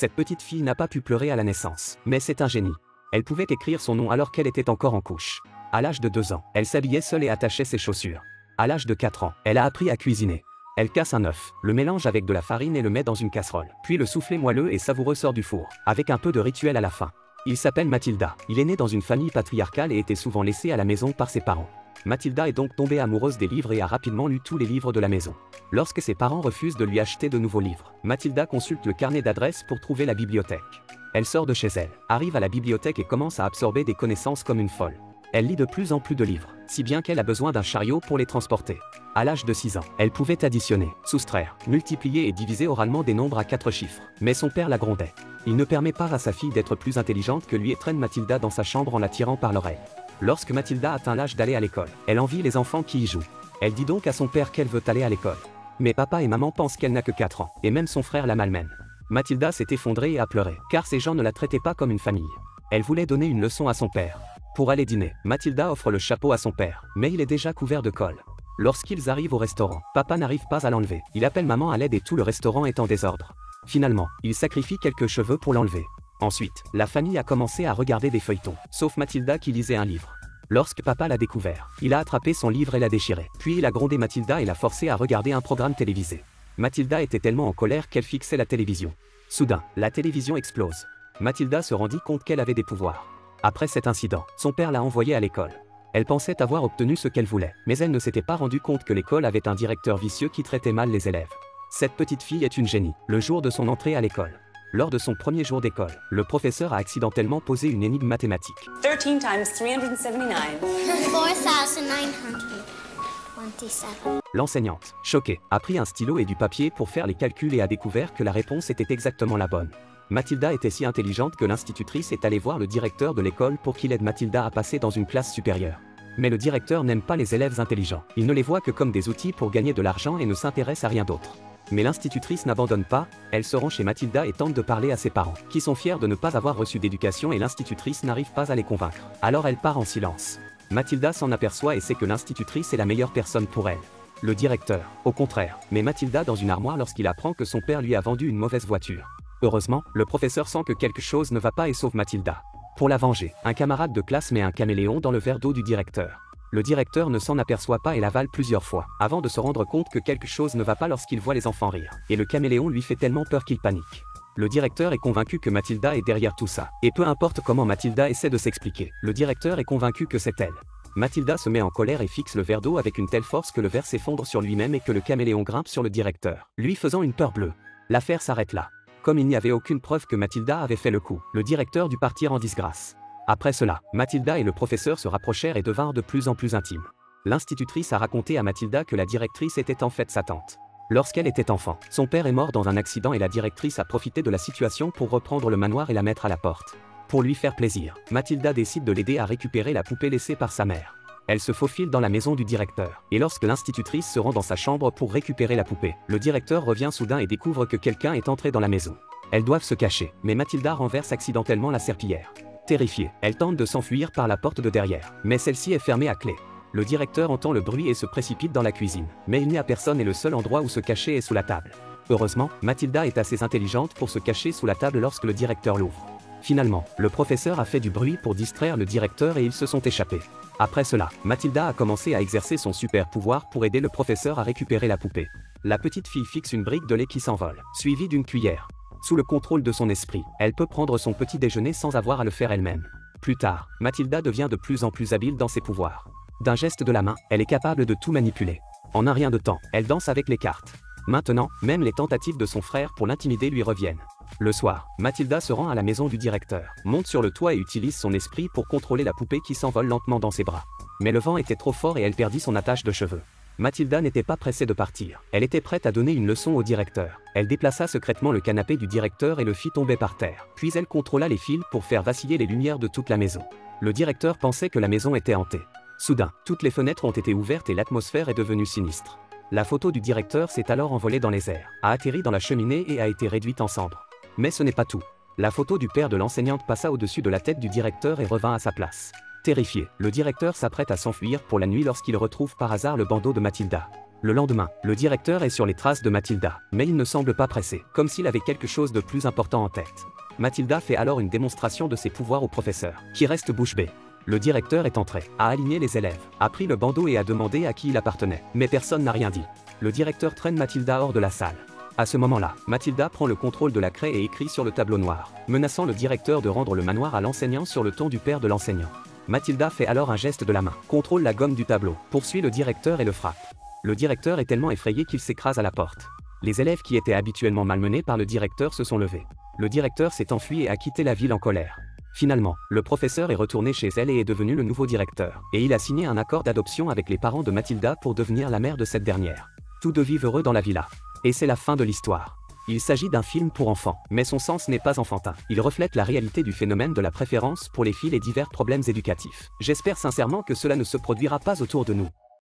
Cette petite fille n'a pas pu pleurer à la naissance, mais c'est un génie. Elle pouvait écrire son nom alors qu'elle était encore en couche. À l'âge de 2 ans, elle s'habillait seule et attachait ses chaussures. À l'âge de 4 ans, elle a appris à cuisiner. Elle casse un œuf, le mélange avec de la farine et le met dans une casserole. Puis le soufflé moelleux et savoureux sort du four, avec un peu de rituel à la fin. Il s'appelle Mathilda. Il est né dans une famille patriarcale et était souvent laissé à la maison par ses parents. Mathilda est donc tombée amoureuse des livres et a rapidement lu tous les livres de la maison. Lorsque ses parents refusent de lui acheter de nouveaux livres, Mathilda consulte le carnet d'adresses pour trouver la bibliothèque. Elle sort de chez elle, arrive à la bibliothèque et commence à absorber des connaissances comme une folle. Elle lit de plus en plus de livres, si bien qu'elle a besoin d'un chariot pour les transporter. À l'âge de 6 ans, elle pouvait additionner, soustraire, multiplier et diviser oralement des nombres à 4 chiffres. Mais son père la grondait. Il ne permet pas à sa fille d'être plus intelligente que lui et traîne Mathilda dans sa chambre en la tirant par l'oreille. Lorsque Mathilda atteint l'âge d'aller à l'école, elle envie les enfants qui y jouent. Elle dit donc à son père qu'elle veut aller à l'école. Mais papa et maman pensent qu'elle n'a que 4 ans, et même son frère la malmène. Mathilda s'est effondrée et a pleuré, car ces gens ne la traitaient pas comme une famille. Elle voulait donner une leçon à son père. Pour aller dîner, Mathilda offre le chapeau à son père, mais il est déjà couvert de colle. Lorsqu'ils arrivent au restaurant, papa n'arrive pas à l'enlever. Il appelle maman à l'aide et tout le restaurant est en désordre. Finalement, il sacrifie quelques cheveux pour l'enlever. Ensuite, la famille a commencé à regarder des feuilletons, sauf Mathilda qui lisait un livre. Lorsque papa l'a découvert, il a attrapé son livre et l'a déchiré. Puis il a grondé Mathilda et l'a forcée à regarder un programme télévisé. Mathilda était tellement en colère qu'elle fixait la télévision. Soudain, la télévision explose. Mathilda se rendit compte qu'elle avait des pouvoirs. Après cet incident, son père l'a envoyée à l'école. Elle pensait avoir obtenu ce qu'elle voulait, mais elle ne s'était pas rendue compte que l'école avait un directeur vicieux qui traitait mal les élèves. Cette petite fille est une génie. Le jour de son entrée à l'école. Lors de son premier jour d'école, le professeur a accidentellement posé une énigme mathématique. 13 times 379. 4927. L'enseignante, choquée, a pris un stylo et du papier pour faire les calculs et a découvert que la réponse était exactement la bonne. Mathilda était si intelligente que l'institutrice est allée voir le directeur de l'école pour qu'il aide Mathilda à passer dans une classe supérieure. Mais le directeur n'aime pas les élèves intelligents. Il ne les voit que comme des outils pour gagner de l'argent et ne s'intéresse à rien d'autre. Mais l'institutrice n'abandonne pas, elle se rend chez Mathilda et tente de parler à ses parents, qui sont fiers de ne pas avoir reçu d'éducation et l'institutrice n'arrive pas à les convaincre. Alors elle part en silence. Mathilda s'en aperçoit et sait que l'institutrice est la meilleure personne pour elle. Le directeur, au contraire, met Mathilda dans une armoire lorsqu'il apprend que son père lui a vendu une mauvaise voiture. Heureusement, le professeur sent que quelque chose ne va pas et sauve Mathilda. Pour la venger, un camarade de classe met un caméléon dans le verre d'eau du directeur. Le directeur ne s'en aperçoit pas et l'avale plusieurs fois, avant de se rendre compte que quelque chose ne va pas lorsqu'il voit les enfants rire. Et le caméléon lui fait tellement peur qu'il panique. Le directeur est convaincu que Mathilda est derrière tout ça. Et peu importe comment Mathilda essaie de s'expliquer, le directeur est convaincu que c'est elle. Mathilda se met en colère et fixe le verre d'eau avec une telle force que le verre s'effondre sur lui-même et que le caméléon grimpe sur le directeur, lui faisant une peur bleue. L'affaire s'arrête là. Comme il n'y avait aucune preuve que Mathilda avait fait le coup, le directeur dut partir en disgrâce. Après cela, Mathilda et le professeur se rapprochèrent et devinrent de plus en plus intimes. L'institutrice a raconté à Mathilda que la directrice était en fait sa tante. Lorsqu'elle était enfant, son père est mort dans un accident et la directrice a profité de la situation pour reprendre le manoir et la mettre à la porte. Pour lui faire plaisir, Mathilda décide de l'aider à récupérer la poupée laissée par sa mère. Elle se faufile dans la maison du directeur, et lorsque l'institutrice se rend dans sa chambre pour récupérer la poupée, le directeur revient soudain et découvre que quelqu'un est entré dans la maison. Elles doivent se cacher, mais Mathilda renverse accidentellement la serpillière. Terrifiée, elle tente de s'enfuir par la porte de derrière, mais celle-ci est fermée à clé. Le directeur entend le bruit et se précipite dans la cuisine, mais il n'y a personne et le seul endroit où se cacher est sous la table. Heureusement, Mathilda est assez intelligente pour se cacher sous la table lorsque le directeur l'ouvre. Finalement, le professeur a fait du bruit pour distraire le directeur et ils se sont échappés. Après cela, Mathilda a commencé à exercer son super pouvoir pour aider le professeur à récupérer la poupée. La petite fille fixe une brique de lait qui s'envole, suivie d'une cuillère. Sous le contrôle de son esprit, elle peut prendre son petit déjeuner sans avoir à le faire elle-même. Plus tard, Mathilda devient de plus en plus habile dans ses pouvoirs. D'un geste de la main, elle est capable de tout manipuler. En un rien de temps, elle danse avec les cartes. Maintenant, même les tentatives de son frère pour l'intimider lui reviennent. Le soir, Mathilda se rend à la maison du directeur, monte sur le toit et utilise son esprit pour contrôler la poupée qui s'envole lentement dans ses bras. Mais le vent était trop fort et elle perdit son attache de cheveux. Mathilda n'était pas pressée de partir. Elle était prête à donner une leçon au directeur. Elle déplaça secrètement le canapé du directeur et le fit tomber par terre. Puis elle contrôla les fils pour faire vaciller les lumières de toute la maison. Le directeur pensait que la maison était hantée. Soudain, toutes les fenêtres ont été ouvertes et l'atmosphère est devenue sinistre. La photo du directeur s'est alors envolée dans les airs, a atterri dans la cheminée et a été réduite en cendres. Mais ce n'est pas tout. La photo du père de l'enseignante passa au-dessus de la tête du directeur et revint à sa place. Terrifié, le directeur s'apprête à s'enfuir pour la nuit lorsqu'il retrouve par hasard le bandeau de Mathilda. Le lendemain, le directeur est sur les traces de Mathilda, mais il ne semble pas pressé, comme s'il avait quelque chose de plus important en tête. Mathilda fait alors une démonstration de ses pouvoirs au professeur, qui reste bouche bée. Le directeur est entré, a aligné les élèves, a pris le bandeau et a demandé à qui il appartenait, mais personne n'a rien dit. Le directeur traîne Mathilda hors de la salle. À ce moment-là, Mathilda prend le contrôle de la craie et écrit sur le tableau noir, menaçant le directeur de rendre le manoir à l'enseignant sur le ton du père de l'enseignant. Mathilda fait alors un geste de la main, contrôle la gomme du tableau, poursuit le directeur et le frappe. Le directeur est tellement effrayé qu'il s'écrase à la porte. Les élèves qui étaient habituellement malmenés par le directeur se sont levés. Le directeur s'est enfui et a quitté la ville en colère. Finalement, le professeur est retourné chez elle et est devenu le nouveau directeur, et il a signé un accord d'adoption avec les parents de Mathilda pour devenir la mère de cette dernière. Tous deux vivent heureux dans la villa. Et c'est la fin de l'histoire. Il s'agit d'un film pour enfants, mais son sens n'est pas enfantin. Il reflète la réalité du phénomène de la préférence pour les filles et divers problèmes éducatifs. J'espère sincèrement que cela ne se produira pas autour de nous.